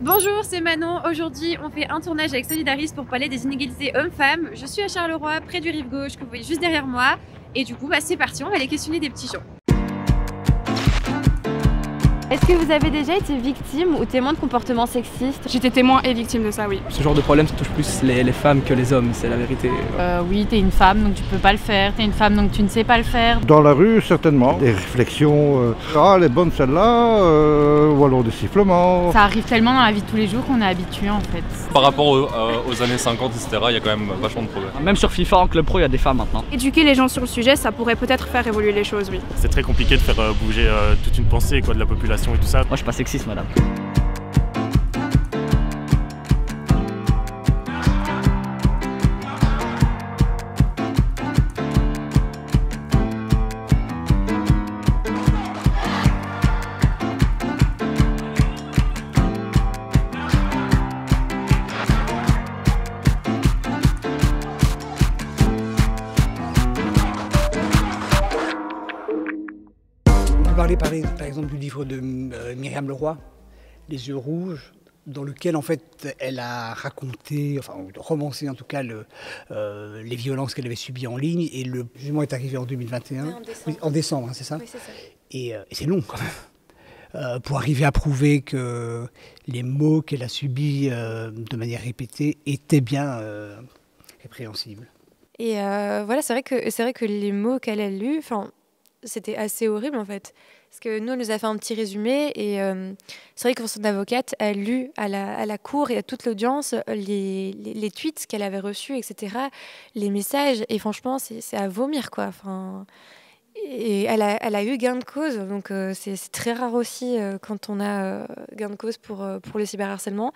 Bonjour, c'est Manon. Aujourd'hui, on fait un tournage avec Solidaris pour parler des inégalités hommes-femmes. Je suis à Charleroi, près du Rive Gauche, que vous voyez juste derrière moi. Et du coup, c'est parti, on va aller questionner des petits gens. Est-ce que vous avez déjà été victime ou témoin de comportements sexistes? J'étais témoin et victime de ça, oui. Ce genre de problème, ça touche plus les femmes que les hommes, c'est la vérité. Oui, t'es une femme, donc tu peux pas le faire. T'es une femme, donc tu ne sais pas le faire. Dans la rue, certainement. Des réflexions, ah, elle est bonne celle-là, ou alors des sifflements. Ça arrive tellement dans la vie de tous les jours qu'on est habitué en fait. Par rapport aux années 50, etc., il y a quand même vachement de progrès. Même sur FIFA, en club pro, il y a des femmes maintenant. Éduquer les gens sur le sujet, ça pourrait peut-être faire évoluer les choses, oui. C'est très compliqué de faire bouger toute une pensée de la population et tout ça. Moi, je suis pas sexiste, madame. Parler par exemple du livre de Myriam Leroy, Les yeux rouges, dans lequel en fait elle a raconté, enfin romancé en tout cas les violences qu'elle avait subies en ligne, et le jugement est arrivé en 2021, en décembre, oui, en décembre, hein, c'est ça, oui, c'est ça. Et c'est long quand même, pour arriver à prouver que les mots qu'elle a subis de manière répétée étaient bien répréhensibles. Et voilà, c'est vrai que les mots qu'elle a lus, c'était assez horrible en fait. Parce que nous, elle nous a fait un petit résumé et c'est vrai que son avocate a lu à la cour et à toute l'audience les tweets qu'elle avait reçus, etc., les messages, et franchement, c'est à vomir, quoi. Et elle a eu gain de cause, donc c'est très rare aussi quand on a gain de cause pour le cyberharcèlement.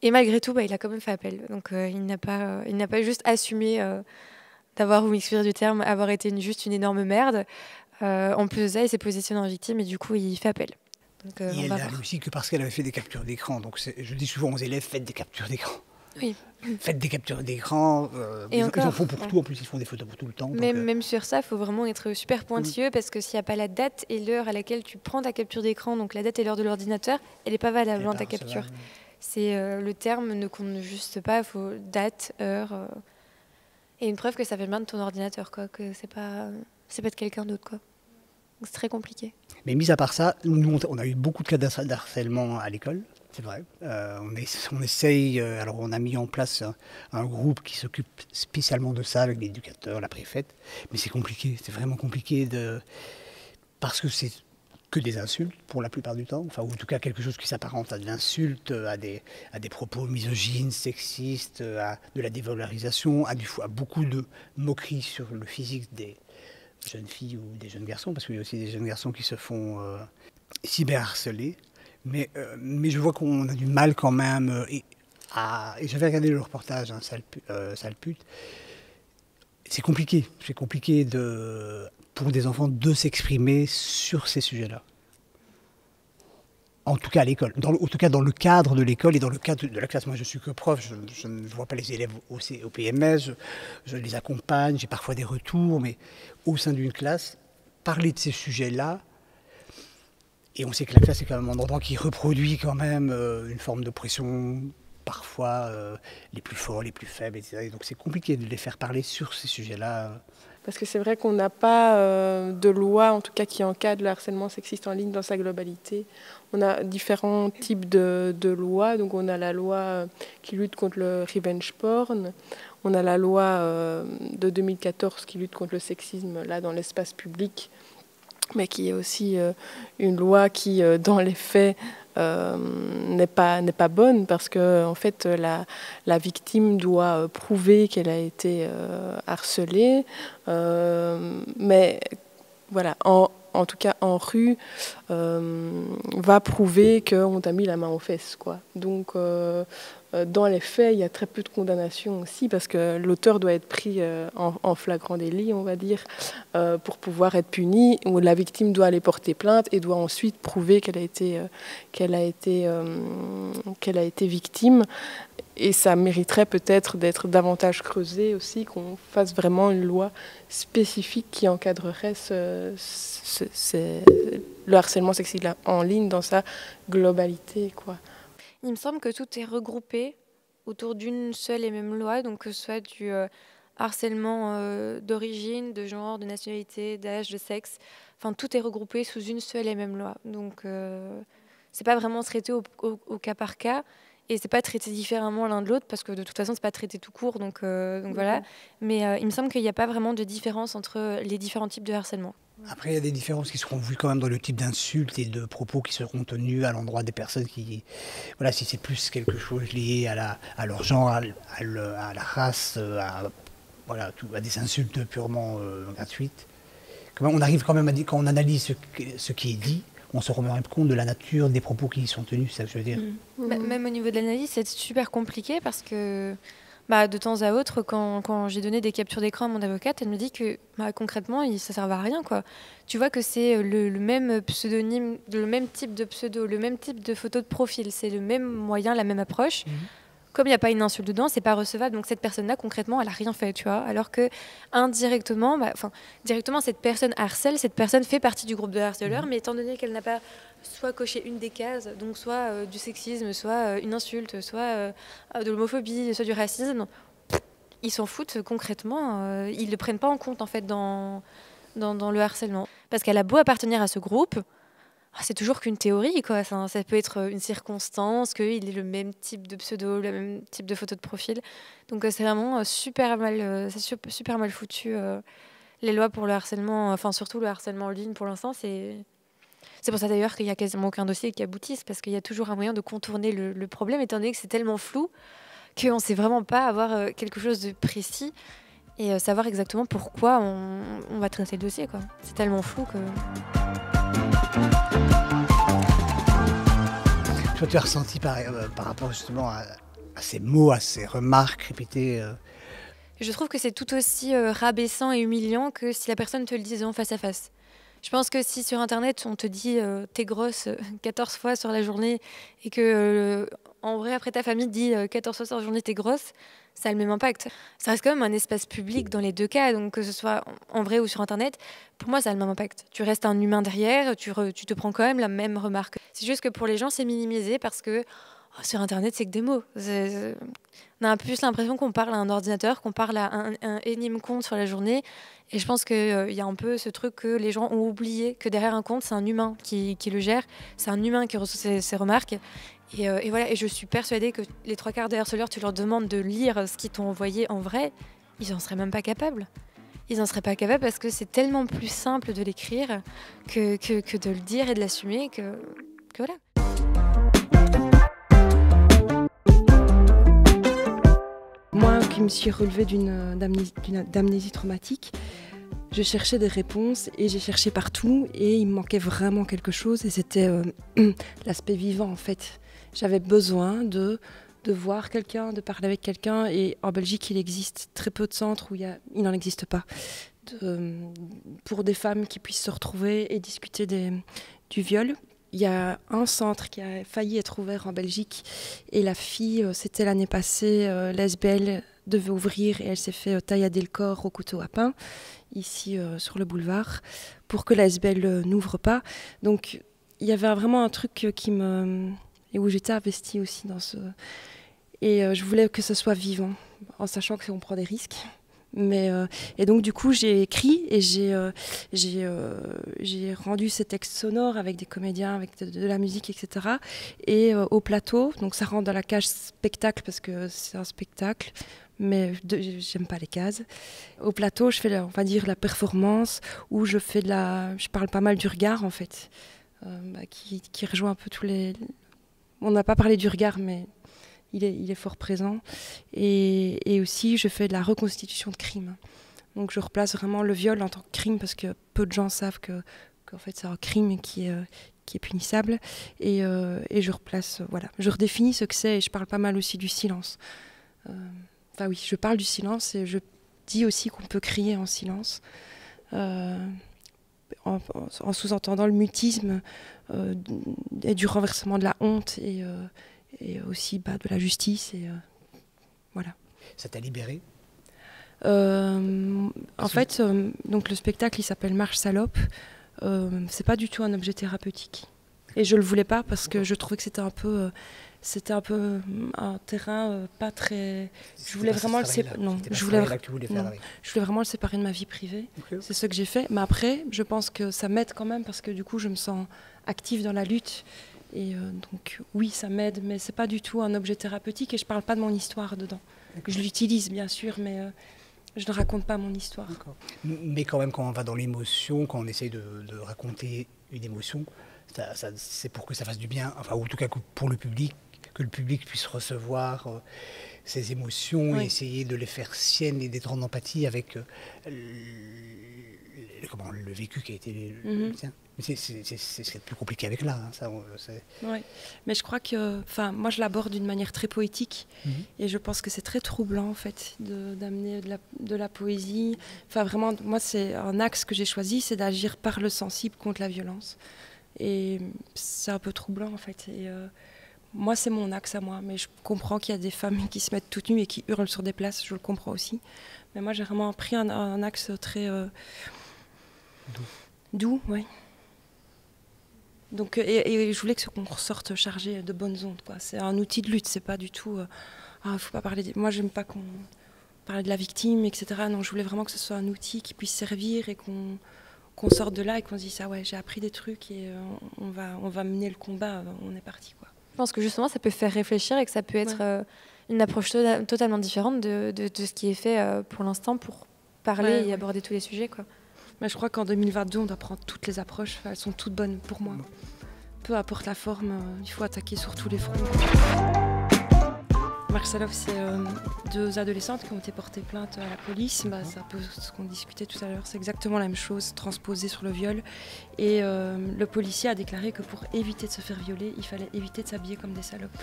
Et malgré tout, il a quand même fait appel. Donc il n'a pas juste assumé d'avoir, vous m'excusez du terme, avoir été juste une énorme merde. En plus de ça, il s'est positionné en victime et du coup, il fait appel. Donc, et elle a réussi que parce qu'elle avait fait des captures d'écran. Donc je dis souvent aux élèves, faites des captures d'écran. Oui. Faites des captures d'écran. Ils en font pour tout, en plus ils font des photos pour tout le temps. Même sur ça, il faut vraiment être super pointilleux parce que s'il n'y a pas la date et l'heure à laquelle tu prends ta capture d'écran, donc la date et l'heure de l'ordinateur, elle n'est pas valable dans ta capture. C'est le terme ne compte juste pas, il faut date, heure et une preuve que ça fait bien de ton ordinateur, quoi, que c'est pas de quelqu'un d'autre, quoi. C'est très compliqué. Mais mis à part ça, nous, on a eu beaucoup de cas d'harcèlement à l'école, c'est vrai. On essaye, alors on a mis en place un groupe qui s'occupe spécialement de ça avec l'éducateur, la préfète, mais c'est compliqué, c'est vraiment compliqué parce que c'est que des insultes pour la plupart du temps, ou en tout cas quelque chose qui s'apparente à de l'insulte, à des propos misogynes, sexistes, à de la dévalorisation, à beaucoup de moqueries sur le physique des jeunes filles ou des jeunes garçons, parce qu'il y a aussi des jeunes garçons qui se font cyberharceler. Mais je vois qu'on a du mal quand même. Et j'avais regardé le reportage, hein, sale pute. C'est compliqué pour des enfants de s'exprimer sur ces sujets-là. En tout cas à l'école, en tout cas dans le cadre de l'école et dans le cadre de la classe. Moi je suis que prof, je ne vois pas les élèves au PMS, je les accompagne, j'ai parfois des retours, mais au sein d'une classe, parler de ces sujets-là, et on sait que la classe est quand même un endroit qui reproduit quand même une forme d'oppression, parfois les plus forts, les plus faibles, etc. Et donc c'est compliqué de les faire parler sur ces sujets-là. Parce que c'est vrai qu'on n'a pas de loi, en tout cas, qui encadre le harcèlement sexiste en ligne dans sa globalité. On a différents types de lois. Donc on a la loi qui lutte contre le revenge porn. On a la loi de 2014 qui lutte contre le sexisme là dans l'espace public, mais qui est aussi une loi qui, dans les faits, n'est pas bonne parce que en fait la victime doit prouver qu'elle a été harcelée, mais voilà, en tout cas en rue, va prouver qu'on t'a mis la main aux fesses, quoi. Donc dans les faits, il y a très peu de condamnations aussi parce que l'auteur doit être pris en flagrant délit, on va dire, pour pouvoir être puni, ou la victime doit aller porter plainte et doit ensuite prouver qu'elle a été victime. Et ça mériterait peut-être d'être davantage creusé aussi, qu'on fasse vraiment une loi spécifique qui encadrerait le harcèlement sexuel en ligne dans sa globalité, quoi. Il me semble que tout est regroupé autour d'une seule et même loi, donc que ce soit du harcèlement d'origine, de genre, de nationalité, d'âge, de sexe. Enfin, tout est regroupé sous une seule et même loi. Donc, c'est pas vraiment traité au cas par cas. Et c'est pas traité différemment l'un de l'autre parce que de toute façon c'est pas traité tout court, donc voilà. Mais il me semble qu'il n'y a pas vraiment de différence entre les différents types de harcèlement. Après, il y a des différences qui seront vues quand même dans le type d'insultes et de propos qui seront tenus à l'endroit des personnes qui... Voilà, si c'est plus quelque chose lié à leur genre, à la race, à des insultes purement gratuites. On arrive quand même à dire, quand on analyse ce qui est dit, on se rend compte de la nature des propos qui y sont tenus, c'est ça que je veux dire. Même au niveau de l'analyse, c'est super compliqué parce que de temps à autre, quand j'ai donné des captures d'écran à mon avocate, elle me dit que concrètement, ça ne sert à rien, quoi. Tu vois que c'est le même pseudonyme, le même type de pseudo, le même type de photo de profil, c'est le même moyen, la même approche. Comme il n'y a pas une insulte dedans, c'est pas recevable. Donc cette personne-là, concrètement, elle a rien fait, tu vois. Alors que indirectement, directement, cette personne harcèle, cette personne fait partie du groupe de harceleurs, mais étant donné qu'elle n'a pas soit coché une des cases, donc soit du sexisme, soit une insulte, soit de l'homophobie, soit du racisme, ils s'en foutent concrètement. Ils le prennent pas en compte en fait dans le harcèlement, parce qu'elle a beau appartenir à ce groupe. C'est toujours qu'une théorie, quoi. Ça peut être une circonstance, qu'il ait le même type de pseudo, le même type de photo de profil. Donc c'est vraiment super mal foutu, les lois pour le harcèlement, enfin surtout le harcèlement en ligne pour l'instant. C'est pour ça d'ailleurs qu'il n'y a quasiment aucun dossier qui aboutisse, parce qu'il y a toujours un moyen de contourner le problème, étant donné que c'est tellement flou qu'on ne sait vraiment pas avoir quelque chose de précis et savoir exactement pourquoi on va traiter le dossier, quoi. C'est tellement flou que... Toi, tu as ressenti par rapport justement à ces mots, à ces remarques répétées Je trouve que c'est tout aussi rabaissant et humiliant que si la personne te le disait en face à face. Je pense que si sur Internet, on te dit t'es grosse 14 fois sur la journée et que en vrai, après ta famille te dit 14 fois sur la journée t'es grosse, ça a le même impact. Ça reste quand même un espace public dans les deux cas, donc que ce soit en vrai ou sur Internet, pour moi ça a le même impact. Tu restes un humain derrière, tu te prends quand même la même remarque. C'est juste que pour les gens c'est minimisé parce que sur Internet c'est que des mots. On a un peu plus l'impression qu'on parle à un ordinateur, qu'on parle à un énième compte sur la journée. Et je pense qu'il y a un peu ce truc que les gens ont oublié, que derrière un compte, c'est un humain qui le gère, c'est un humain qui reçoit ces remarques. Et voilà, et je suis persuadée que les 3/4 des harceleurs, tu leur demandes de lire ce qu'ils t'ont envoyé en vrai, ils n'en seraient même pas capables. Ils n'en seraient pas capables parce que c'est tellement plus simple de l'écrire que de le dire et de l'assumer que voilà. Moi qui me suis relevée d'amnésie traumatique, je cherchais des réponses et j'ai cherché partout et il me manquait vraiment quelque chose et c'était l'aspect vivant en fait. J'avais besoin de voir quelqu'un, de parler avec quelqu'un et en Belgique il existe très peu de centres où il n'en existe pas. Pour des femmes qui puissent se retrouver et discuter du viol. Il y a un centre qui a failli être ouvert en Belgique et la fille, c'était l'année passée, l'ASBL devait ouvrir et elle s'est fait taillader le corps au couteau à pain, ici sur le boulevard, pour que l'ASBL n'ouvre pas. Donc il y avait vraiment un truc et où j'étais investie aussi dans ce... Et je voulais que ce soit vivant, en sachant qu'on prend des risques. Et donc du coup j'ai écrit et j'ai rendu ces textes sonores avec des comédiens, avec de la musique, etc. Et au plateau, donc ça rentre dans la cage spectacle parce que c'est un spectacle, mais j'aime pas les cases. Au plateau, je fais on va dire la performance où je parle pas mal du regard en fait, qui rejoint un peu tous les... On n'a pas parlé du regard, mais il est fort présent. Et aussi, je fais de la reconstitution de crime. Donc, je replace vraiment le viol en tant que crime parce que peu de gens savent qu'en fait, c'est un crime qui est punissable. Et je replace, voilà. Je redéfinis ce que c'est et je parle pas mal aussi du silence. Enfin oui, je parle du silence et je dis aussi qu'on peut crier en silence. En sous-entendant le mutisme et du renversement de la honte et aussi de la justice et voilà. Ça t'a libéré ? En fait, donc le spectacle il s'appelle Marche salope. C'est pas du tout un objet thérapeutique. Et je le voulais pas parce que je trouvais que c'était un peu un terrain pas très. Je voulais vraiment le séparer. Non, je voulais vraiment le séparer de ma vie privée. Okay. C'est ce que j'ai fait. Mais après, je pense que ça m'aide quand même parce que du coup, je me sens active dans la lutte. Et donc, oui, ça m'aide, mais c'est pas du tout un objet thérapeutique et je parle pas de mon histoire dedans. Je l'utilise bien sûr, mais je ne raconte pas mon histoire. Mais quand même, quand on va dans l'émotion, quand on essaye de raconter une émotion, c'est pour que ça fasse du bien, enfin, ou en tout cas pour le public, que le public puisse recevoir ces émotions et essayer de les faire siennes et d'être en empathie avec le vécu qui a été le tien. C'est ce qui est plus compliqué avec l'art. Oui, mais je crois que, moi je l'aborde d'une manière très poétique et je pense que c'est très troublant en fait d'amener de la poésie. Enfin vraiment, moi c'est un axe que j'ai choisi, c'est d'agir par le sensible contre la violence. Et c'est un peu troublant en fait. Et moi c'est mon axe à moi, mais je comprends qu'il y a des femmes qui se mettent toutes nues et qui hurlent sur des places, je le comprends aussi. Mais moi j'ai vraiment pris un axe très doux, oui. Donc, et je voulais qu'on ressorte chargé de bonnes ondes, quoi. C'est un outil de lutte, c'est pas du tout. Faut pas parler. Moi, j'aime pas qu'on parle de la victime, etc. Non, je voulais vraiment que ce soit un outil qui puisse servir et qu'on sorte de là et qu'on se dise ah ouais, j'ai appris des trucs et on va mener le combat. On est parti, quoi. Je pense que justement, ça peut faire réfléchir et que ça peut être une approche totalement différente de ce qui est fait pour l'instant pour parler et aborder tous les sujets, quoi. Mais je crois qu'en 2022, on doit prendre toutes les approches. Elles sont toutes bonnes pour moi. Peu importe la forme, il faut attaquer sur tous les fronts. Marcelov, c'est 2 adolescentes qui ont été portées plainte à la police. C'est un peu ce qu'on discutait tout à l'heure. C'est exactement la même chose, transposé sur le viol. Et le policier a déclaré que pour éviter de se faire violer, il fallait éviter de s'habiller comme des salopes.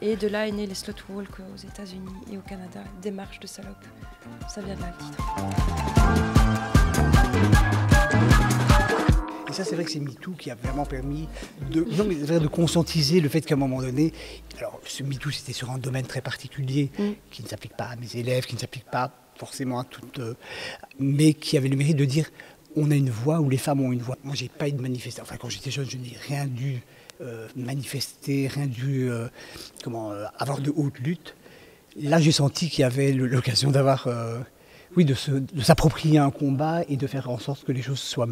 Et de là est né les slut walk aux États-Unis et au Canada, des marches de salopes. Ça vient de là le titre. Et ça, c'est vrai que c'est MeToo qui a vraiment permis de conscientiser le fait qu'à un moment donné, alors ce MeToo c'était sur un domaine très particulier qui ne s'applique pas à mes élèves, qui ne s'applique pas forcément à toutes, mais qui avait le mérite de dire on a une voix ou les femmes ont une voix. Moi, j'ai pas eu de manifestation. Enfin, quand j'étais jeune, je n'ai rien dû manifester, rien dû avoir de haute lutte. Là, j'ai senti qu'il y avait l'occasion d'avoir de s'approprier un combat et de faire en sorte que les choses soient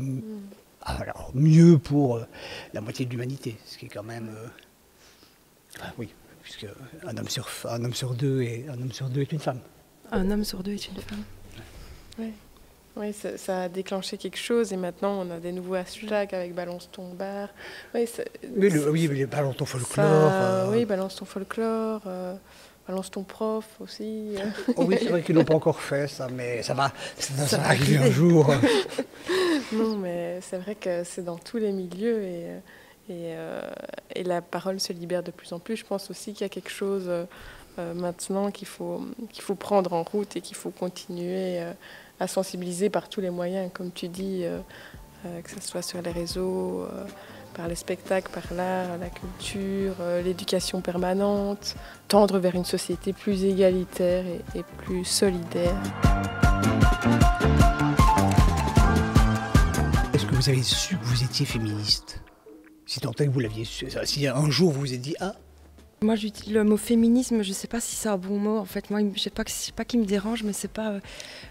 mieux pour la moitié de l'humanité, ce qui est quand même puisque un homme sur deux est une femme. Un homme sur 2 est une femme. Oui, ça a déclenché quelque chose et maintenant on a des nouveaux hashtags avec Balance ton bar. Balance ton folklore. Oui, Balance ton folklore. Balance ton prof aussi. Oui, c'est vrai qu'ils n'ont pas encore fait ça, mais ça va arriver un jour. Non, mais c'est vrai que c'est dans tous les milieux et la parole se libère de plus en plus. Je pense aussi qu'il y a quelque chose maintenant qu'il faut prendre en route et qu'il faut continuer à sensibiliser par tous les moyens, comme tu dis, que ce soit sur les réseaux, par les spectacles, par l'art, la culture, l'éducation permanente, tendre vers une société plus égalitaire et plus solidaire. Est-ce que vous avez su que vous étiez féministe ? Si tant est que vous l'aviez su, si un jour vous vous êtes dit « Ah !» Moi, j'utilise le mot féminisme, je ne sais pas si c'est un bon mot, en fait. Moi, je ne sais pas qui me dérange, mais c'est pas...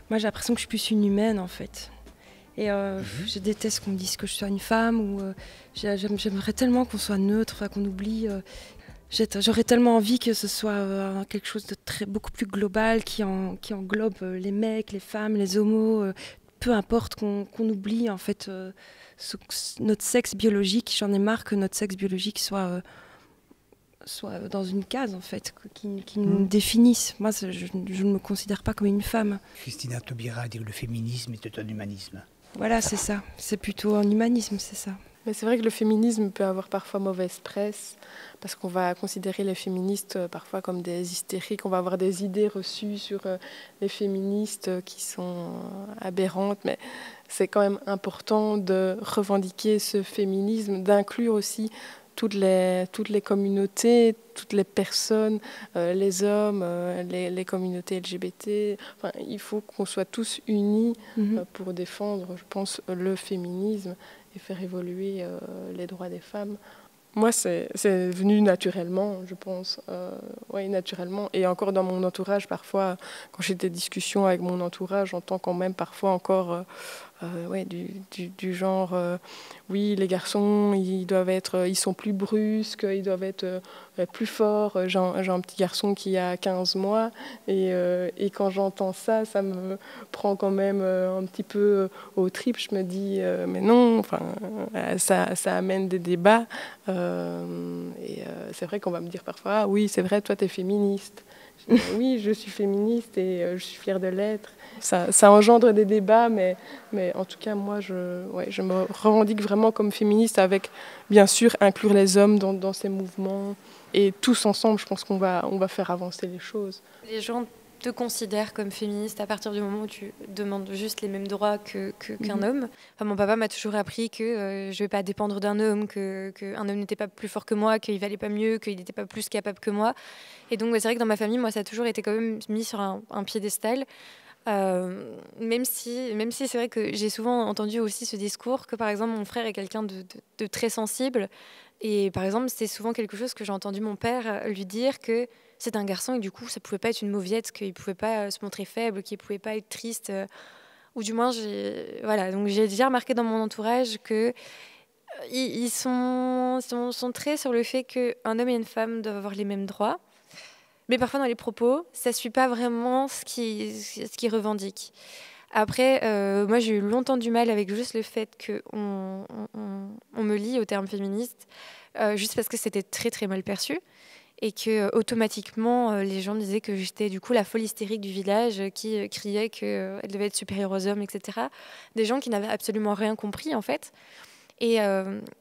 moi, j'ai l'impression que je suis plus une humaine, en fait. Et je déteste qu'on me dise que je sois une femme, ou j'aimerais tellement qu'on soit neutre, qu'on oublie... J'aurais tellement envie que ce soit quelque chose de beaucoup plus global, qui englobe les mecs, les femmes, les homos, peu importe qu'on oublie, en fait, notre sexe biologique. J'en ai marre que notre sexe biologique soit dans une case, en fait, qui nous définisse. Moi, je ne me considère pas comme une femme. Christina Taubira dit que le féminisme est un humanisme. Voilà, c'est ça. C'est plutôt un humanisme, c'est ça. Mais c'est vrai que le féminisme peut avoir parfois mauvaise presse, parce qu'on va considérer les féministes parfois comme des hystériques, on va avoir des idées reçues sur les féministes qui sont aberrantes, mais c'est quand même important de revendiquer ce féminisme, d'inclure aussi toutes les communautés, toutes les personnes, les hommes, les communautés LGBT. Enfin, il faut qu'on soit tous unis pour défendre, je pense, le féminisme et faire évoluer les droits des femmes. Moi, c'est venu naturellement, je pense. Oui, naturellement. Et encore dans mon entourage, parfois, quand j'ai des discussions avec mon entourage, j'entends quand même parfois encore du genre, oui, les garçons, ils sont plus brusques, ils doivent être plus forts. J'ai un petit garçon qui a 15 mois et quand j'entends ça, ça me prend quand même un petit peu aux tripes. Je me dis, mais non, enfin, ça amène des débats. C'est vrai qu'on va me dire parfois, ah oui, c'est vrai, toi, tu es féministe. Oui, je suis féministe et je suis fière de l'être. Ça engendre des débats, mais en tout cas, moi, je me revendique vraiment comme féministe avec, bien sûr, inclure les hommes dans ces mouvements. Et tous ensemble, je pense qu'on va faire avancer les choses. Les gens te considèrent comme féministe à partir du moment où tu demandes juste les mêmes droits qu'un homme. Enfin, mon papa m'a toujours appris que je ne vais pas dépendre d'un homme, qu'un homme n'était pas plus fort que moi, qu'il valait pas mieux, qu'il n'était pas plus capable que moi. Et donc, c'est vrai que dans ma famille, moi, ça a toujours été quand même mis sur un piédestal. Même si c'est vrai que j'ai souvent entendu aussi ce discours que, par exemple, mon frère est quelqu'un de très sensible. Et par exemple, c'est souvent quelque chose que j'ai entendu mon père lui dire, que c'est un garçon et du coup, ça pouvait pas être une mauviette, qu'il pouvait pas se montrer faible, qu'il pouvait pas être triste. Ou du moins, donc j'ai déjà remarqué dans mon entourage que ils sont très sur le fait qu'un homme et une femme doivent avoir les mêmes droits. Mais parfois, dans les propos, ça ne suit pas vraiment ce qu'ils revendiquent. Après, moi, j'ai eu longtemps du mal avec juste le fait qu'on me lie au terme féministe, juste parce que c'était très, très mal perçu. Et que automatiquement, les gens disaient que j'étais du coup la folle hystérique du village qui criait qu'elle devait être supérieure aux hommes, etc. Des gens qui n'avaient absolument rien compris, en fait. Et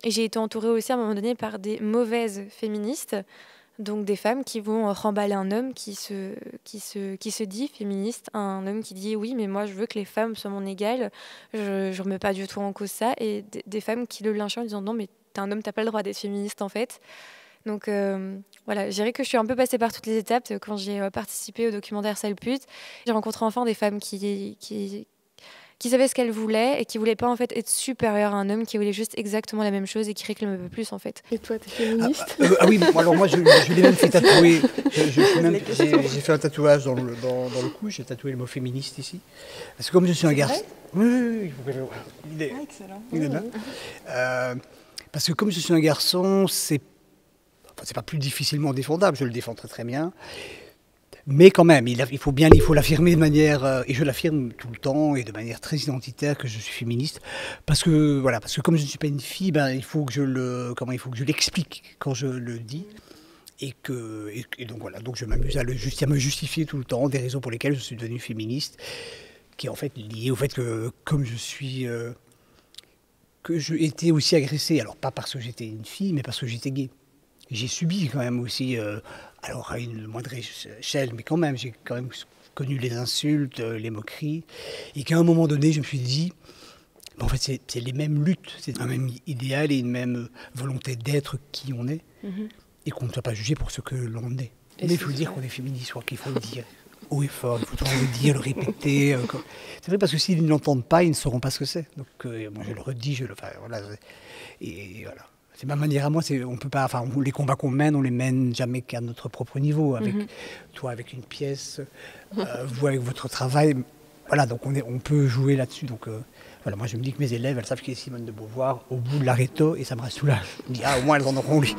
j'ai été entourée aussi, à un moment donné, par des mauvaises féministes. Donc des femmes qui vont remballer un homme qui se dit féministe, un homme qui dit oui mais moi je veux que les femmes soient mon égale, je remets pas du tout en cause ça, et des femmes qui le lynchent en disant non mais t'es un homme, t'as pas le droit d'être féministe en fait. Donc voilà, je dirais que je suis un peu passée par toutes les étapes quand j'ai participé au documentaire Sale pute. J'ai rencontré enfin des femmes qui savaient ce qu'elles voulaient et qui voulaient pas en fait être supérieures à un homme, qui voulait juste exactement la même chose et qui réclamait un peu plus en fait. Et toi, t'es féministe? Oui, alors moi je l'ai même fait tatouer. J'ai fait un tatouage dans le cou, j'ai tatoué le mot féministe ici. Parce que comme je suis un garçon... Oui, vous pouvez le voir. Excellent. Il est là. Parce que comme je suis un garçon, c'est pas plus difficilement défendable, je le défends très très bien. Mais quand même, il faut l'affirmer de manière, et je l'affirme tout le temps, et de manière très identitaire, que je suis féministe. Parce que comme je ne suis pas une fille, il faut que je l'explique quand je le dis. Et donc voilà, donc je m'amuse à me justifier tout le temps des raisons pour lesquelles je suis devenue féministe, qui est en fait liée au fait que comme je suis... que j'ai été aussi agressée, alors pas parce que j'étais une fille, mais parce que j'étais gay. J'ai subi quand même aussi, alors à une moindre échelle, mais quand même, j'ai quand même connu les insultes, les moqueries, et qu'à un moment donné, je me suis dit, en fait, c'est les mêmes luttes, c'est un même idéal et une même volonté d'être qui on est, et qu'on ne soit pas jugé pour ce que l'on est. Mais il faut dire qu'on est féministe, je crois qu'il faut le dire haut et fort, il faut toujours le dire, le répéter. C'est vrai, parce que s'ils ne l'entendent pas, ils ne sauront pas ce que c'est. Donc moi, je le redis, voilà, et voilà. C'est ma manière à moi, on peut pas, les combats qu'on mène, on les mène jamais qu'à notre propre niveau. Avec toi, avec une pièce, vous avec votre travail, voilà. Donc on peut jouer là-dessus. Donc voilà, moi je me dis que mes élèves, elles savent qui est Simone de Beauvoir au bout de l'aréto, et ça me soulage. Je me dis au moins elles en auront lu.